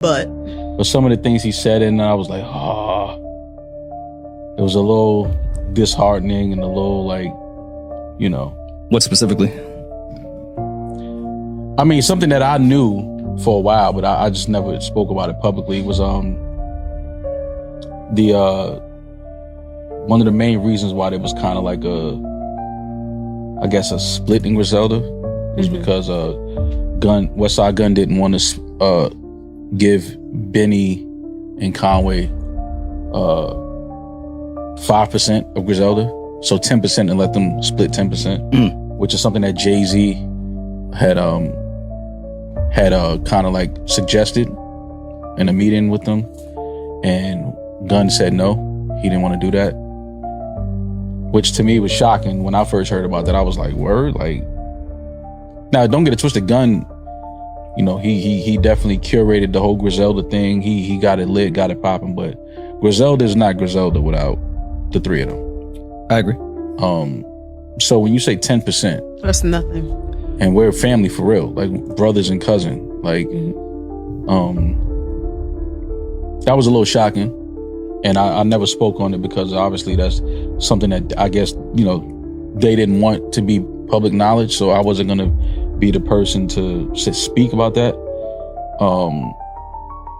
But some of the things he said, and I was like, it was a little disheartening and a little like, What specifically? I mean, something that I knew for a while, but I just never spoke about it publicly. Was the one of the main reasons why there was kind of like a split in Griselda was because Westside Gunn didn't want to give Benny and Conway 5% of Griselda, so 10%, and let them split 10%, which is something that Jay-Z had kind of like suggested in a meeting with them, and Gunn said no, he didn't want to do that, which to me was shocking. When I first heard about that, I was like, word? Like, now don't get it twisted, Gunn, he definitely curated the whole Griselda thing. He got it lit, got it popping, but Griselda is not Griselda without the three of them. I agree. So when you say 10%, that's nothing. And we're family for real, like brothers and cousin. Like, that was a little shocking, and I never spoke on it because obviously that's something that I guess they didn't want to be public knowledge. So I wasn't gonna be the person to speak about that.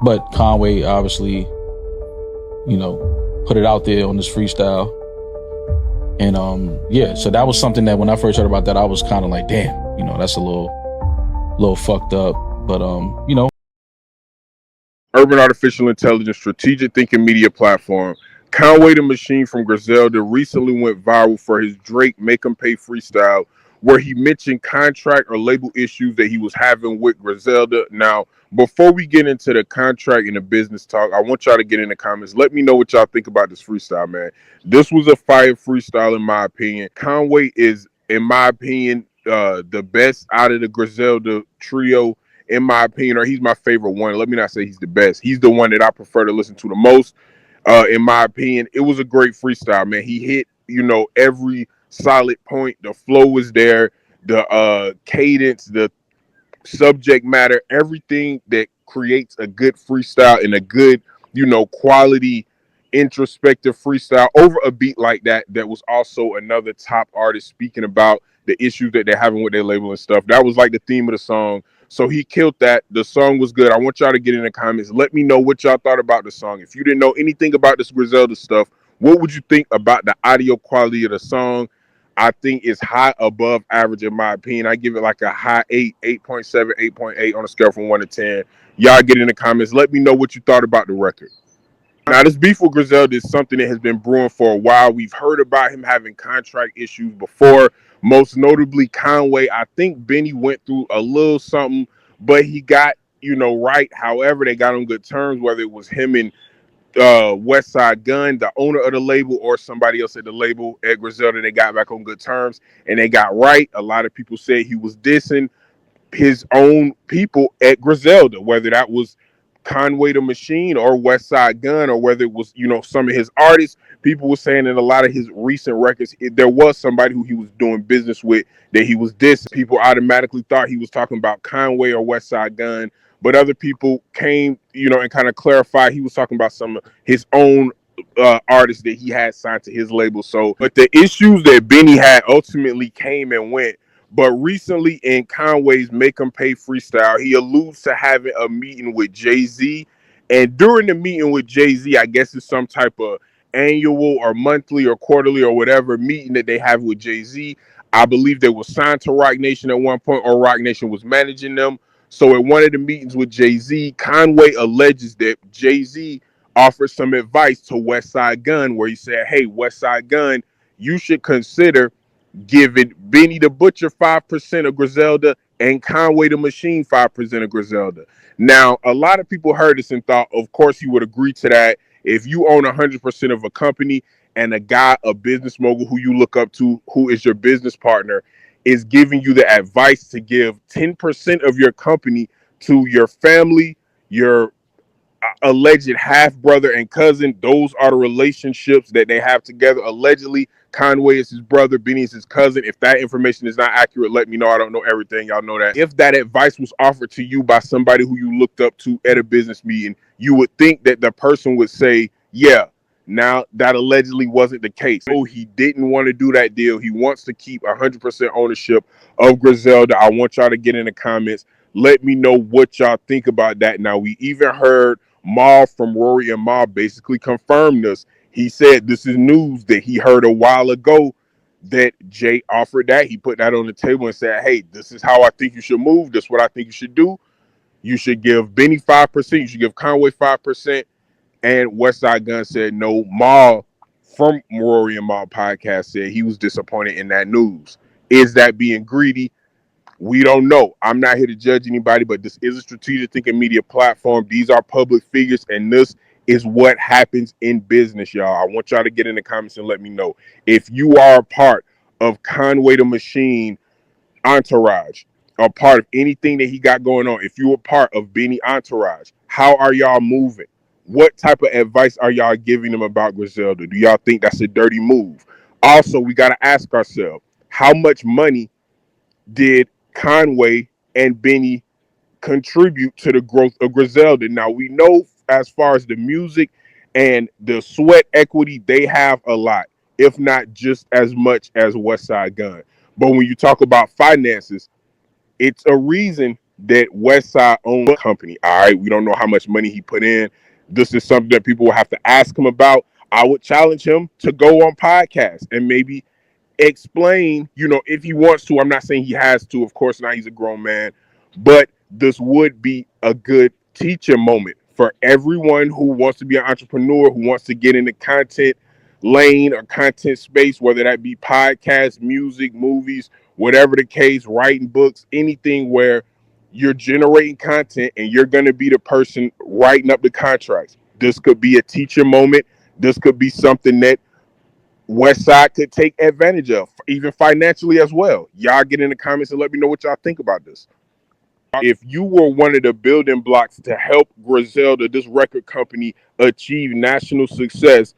But Conway obviously, put it out there on this freestyle, and so that was something that when I first heard about that, I was kind of like, damn. That's a little fucked up, but Urban Artificial Intelligence strategic thinking media platform. Conway the Machine from Griselda recently went viral for his Drake Make 'Em Pay freestyle, where he mentioned contract or label issues that he was having with Griselda. Now, before we get into the contract and the business talk, I want y'all to get in the comments. Let me know what y'all think about this freestyle, man. This was a fire freestyle in my opinion. Conway is, in my opinion, the best out of the Griselda trio, in my opinion, or he's my favorite one. Let me not say he's the best. He's the one that I prefer to listen to the most. In my opinion, it was a great freestyle, man. He hit, every solid point. The flow was there, the cadence, the subject matter, everything that creates a good freestyle and a good, quality introspective freestyle over a beat like that was also another top artist speaking about the issues that they're having with their label and stuff. That was like the theme of the song. So he killed that. The song was good. I want y'all to get in the comments. Let me know what y'all thought about the song. If you didn't know anything about this Griselda stuff, what would you think about the audio quality of the song? I think it's high above average in my opinion. I give it like a high 8, 8.7, 8.8 on a scale from 1 to 10. Y'all get in the comments. Let me know what you thought about the record. Now, this beef with Griselda is something that has been brewing for a while. We've heard about him having contract issues before, most notably Conway. I think Benny went through a little something, but he got, right. However, they got on good terms, whether it was him and Westside Gunn, the owner of the label, or somebody else at the label at Griselda. They got back on good terms and they got right. A lot of people said he was dissing his own people at Griselda, whether that was Conway the Machine or Westside Gunn, or whether it was, some of his artists. People were saying in a lot of his recent records, there was somebody who he was doing business with that he was dissing. People automatically thought he was talking about Conway or Westside Gunn, but other people came, and kind of clarified he was talking about some of his own artists that he had signed to his label. So, but the issues that Benny had ultimately came and went. But recently in Conway's Make 'Em Pay freestyle, he alludes to having a meeting with Jay-Z. And during the meeting with Jay-Z, I guess it's some type of annual or monthly or quarterly or whatever meeting that they have with Jay-Z. I believe they were signed to Roc Nation at one point, or Roc Nation was managing them. So at one of the meetings with Jay-Z, Conway alleges that Jay-Z offered some advice to Westside Gunn, where he said, hey, Westside Gunn, you should consider giving Benny the Butcher 5% of Griselda and Conway the Machine 5% of Griselda. Now, a lot of people heard this and thought, of course, you would agree to that. If you own 100% of a company and a guy, a business mogul who you look up to, who is your business partner, is giving you the advice to give 10% of your company to your family, your alleged half brother and cousin, those are the relationships that they have together allegedly. Conway is his brother, Benny is his cousin. If that information is not accurate, let me know. I don't know everything. Y'all know that. If that advice was offered to you by somebody who you looked up to at a business meeting, you would think that the person would say, yeah. Now, that allegedly wasn't the case. Oh, he didn't want to do that deal. He wants to keep 100% ownership of Griselda. I want y'all to get in the comments. Let me know what y'all think about that. Now, we even heard Maul from Rory and Maul basically confirm this. He said this is news that he heard a while ago that Jay offered that. He put that on the table and said, hey, this is how I think you should move. This is what I think you should do. You should give Benny 5%. You should give Conway 5%. And Westside Gunn said no. Maul from Rory and Maul podcast said he was disappointed in that news. Is that being greedy? We don't know. I'm not here to judge anybody, but this is a strategic thinking media platform. These are public figures, and this is what happens in business, y'all. I want y'all to get in the comments and let me know. If you are a part of Conway the Machine entourage, a part of anything that he got going on, if you're a part of Benny entourage, how are y'all moving? What type of advice are y'all giving them about Griselda? Do y'all think that's a dirty move? Also, we got to ask ourselves, how much money did Conway and Benny contribute to the growth of Griselda? Now, we know as far as the music and the sweat equity, they have a lot, if not just as much as Westside Gunn. But when you talk about finances, it's a reason that Westside owned the company. All right, we don't know how much money he put in. This is something that people will have to ask him about. I would challenge him to go on podcasts and maybe explain, if he wants to. I'm not saying he has to. Of course not. He's a grown man. But this would be a good teaching moment for everyone who wants to be an entrepreneur, who wants to get in the content lane or content space, whether that be podcasts, music, movies, whatever the case, writing books, anything where you're generating content and you're going to be the person writing up the contracts. This could be a teacher moment. This could be something that Westside could take advantage of, even financially as well. Y'all get in the comments and let me know what y'all think about this. If you were one of the building blocks to help Griselda, this record company, achieve national success,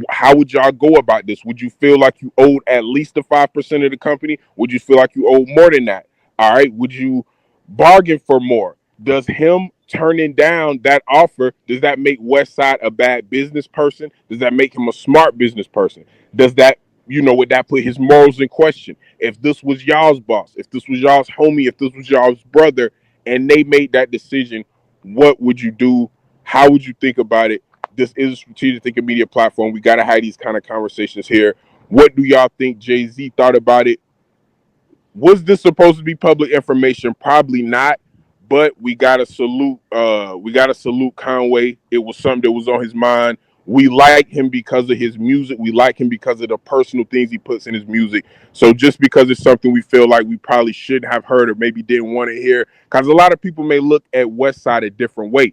how would y'all go about this? Would you feel like you owed at least the 5% of the company? Would you feel like you owed more than that? All right. Would you bargain for more? Does him turning down that offer, does that make Westside a bad business person? Does that make him a smart business person? Does that, would that put his morals in question? If this was y'all's boss, if this was y'all's homie, if this was y'all's brother, and they made that decision, what would you do? How would you think about it? This is a strategic thinking media platform. We got to have these kind of conversations here. What do y'all think Jay-Z thought about it? Was this supposed to be public information? Probably not. But we gotta salute. We gotta salute Conway. It was something that was on his mind. We like him because of his music. We like him because of the personal things he puts in his music. So just because it's something we feel like we probably shouldn't have heard or maybe didn't want to hear, because a lot of people may look at Westside a different way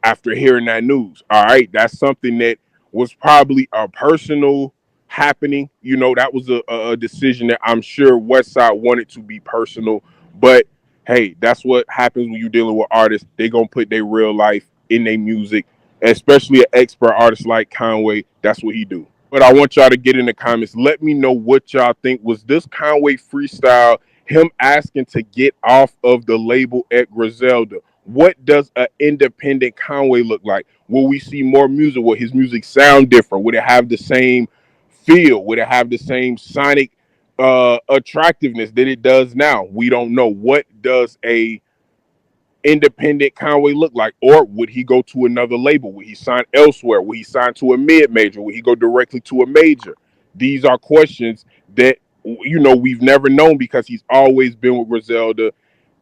after hearing that news. All right, that's something that was probably a personal happening. That was a decision that I'm sure Westside wanted to be personal. But hey, that's what happens when you're dealing with artists. They're gonna put their real life in their music, especially an expert artist like Conway. That's what he do. But I want y'all to get in the comments. Let me know what y'all think. Was this Conway freestyle him asking to get off of the label at Griselda? What does an independent Conway look like? Will we see more music? Will his music sound different? Would it have the same feel? Would it have the same sonic attractiveness that it does now? We don't know. What does a independent Conway look like? Or would he go to another label? Would he sign elsewhere? Would he sign to a mid-major? Would he go directly to a major? These are questions that we've never known because he's always been with Griselda.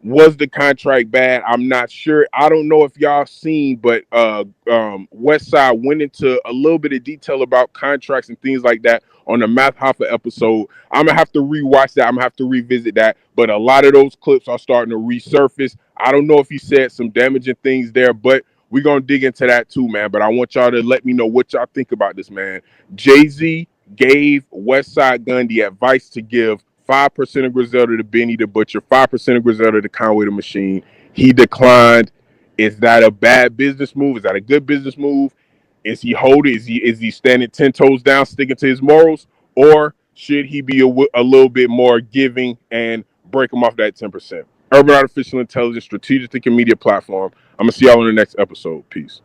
Was the contract bad? I'm not sure. I don't know if y'all seen, but Westside went into a little bit of detail about contracts and things like that on the Math Hoffa episode. I'm gonna have to rewatch that. I'm gonna have to revisit that. But a lot of those clips are starting to resurface. I don't know if he said some damaging things there, but we're gonna dig into that too, man. But I want y'all to let me know what y'all think about this, man. Jay-Z gave Westside Gunn the advice to give 5% of Griselda to Benny the Butcher, 5% of Griselda to Conway the Machine. He declined. Is that a bad business move? Is that a good business move? Is he holding? Is he standing 10 toes down, sticking to his morals? or should he be a little bit more giving and break him off that 10%? Urban Artificial Intelligence, strategic thinking media platform. I'm gonna see y'all in the next episode. Peace.